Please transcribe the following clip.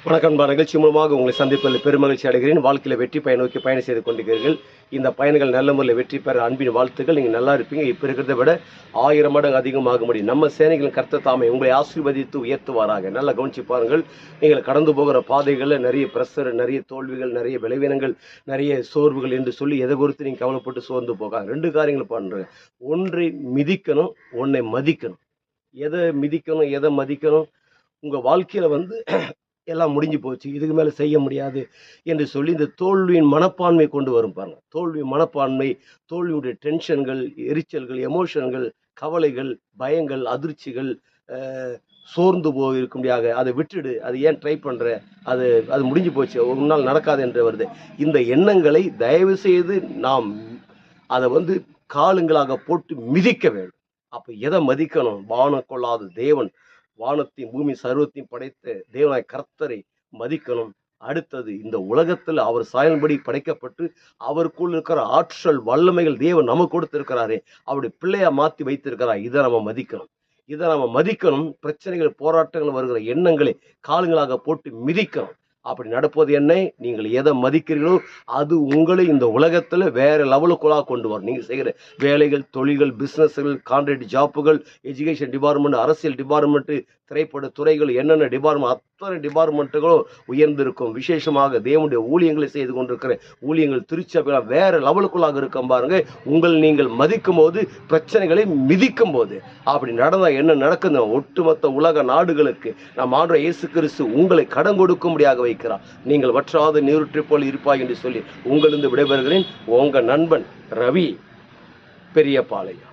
வணக்கம். நிகழ்ச்சி மூலமாக உங்களை சந்திப்பதில் பெருமகிழ்ச்சி அடைகிறேன். வாழ்க்கையில் வெற்றி பயன் நோக்கி பயணம் செய்து கொண்டிருக்கிறீர்கள். இந்த பயணங்கள் நல்ல முறையில் வெற்றி பெற அன்பின் வாழ்த்துக்கள். நீங்கள் நல்லா இருப்பீங்க. இப்போ இருக்கிறத விட 1000 மடங்கு அதிகமாக முடியும். நம்ம சேனைகளின் கர்த்தர் தாமே உங்களை ஆசீர்வதித்து உயர்த்துவாராக. நல்லா கவனிச்சு பாருங்கள். நீங்கள் கடந்து போகிற பாதைகளில் நிறைய பிரஷர், நிறைய தோல்விகள், நிறைய விளைவினங்கள், நிறைய சோர்வுகள் என்று சொல்லி எதை குறித்து நீங்கள் கவலைப்பட்டு சோர்ந்து போகாது. 2 காரியங்கள் பண்ணுறேன். ஒன்றை மிதிக்கணும், ஒன்றை மதிக்கணும். எதை மிதிக்கணும், எதை மதிக்கணும்? உங்கள் வாழ்க்கையில் எல்லாம் முடிஞ்சு போச்சு, இதுக்கு மேலே செய்ய முடியாது என்று சொல்லி இந்த தோல்வியின் மனப்பான்மை கொண்டு வரும் பாருங்க. தோல்வி மனப்பான்மை, தோல்வியுடைய டென்ஷன்கள், எரிச்சல்கள், எமோஷன்கள், கவலைகள், பயங்கள், அதிர்ச்சிகள், சோர்ந்து போயிருக்கும்படியாக அதை விட்டுடு, அது ஏன் ட்ரை பண்ணுற, அது முடிஞ்சு போச்சு, ஒரு நாள் நடக்காது என்று வருது. இந்த எண்ணங்களை தயவு செய்து நாம் அதை காலுங்களாக போட்டு மிதிக்க வேண்டும். அப்போ எதை மதிக்கணும்? வானம் கொள்ளாத தேவன், வானத்தையும் பூமி சர்வத்தையும் படைத்த தேவனாய் கர்த்தரை மதிக்கணும். அடுத்தது, இந்த உலகத்தில் அவர் சாயல்படி படைக்கப்பட்டு அவருக்குள் இருக்கிற ஆற்றல் வல்லமைகள் தேவன் நமக்கு கொடுத்திருக்கிறாரே, அவருடைய பிள்ளையா மாற்றி வைத்திருக்கிறார். இதை நம்ம மதிக்கணும். பிரச்சனைகள், போராட்டங்கள் வருகிற எண்ணங்களை காலுங்களாக போட்டு மிதிக்கணும். அப்படி நடப்பது என்ன? நீங்கள் எதை மதிக்கிறீர்களோ அது உங்களை இந்த உலகத்தில் வேற லெவலுக்குள்ளாக கொண்டு வரும். நீங்கள் செய்கிற வேலைகள், தொழில்கள், பிஸ்னஸ்கள், கான்ட்ராக்ட் ஜாப்புகள், எஜுகேஷன் டிபார்ட்மெண்ட், அரசியல் டிபார்ட்மெண்ட்டு, திரைப்பட துறைகள், என்னென்ன டிபார்ட்மெண்ட், அத்தனை டிபார்ட்மெண்ட்டுகளும் உயர்ந்திருக்கும். விசேஷமாக தேவனுடைய ஊழியங்களை செய்து கொண்டிருக்கிற ஊழியங்கள், திருச்சபைகள் வேற லெவலுக்குள்ளாக இருக்கும் பாருங்க. நீங்கள் மதிக்கும் போது, பிரச்சனைகளை மிதிக்கும் போது, அப்படி நடந்தால் என்ன நடக்குது? ஒட்டுமொத்த உலக நாடுகளுக்கு நம் ஆண்டவர் இயேசு கிறிஸ்து உங்களை கடன் கொடுக்கும்படியாக வைக்கிறார். நீங்கள் வற்றாத நீரூற்றை போல் இருப்பாய் என்று சொல்லி உங்களிருந்து விடைபெறுகிறேன். உங்கள் நண்பன் ரவி, பெரியபாளையம்.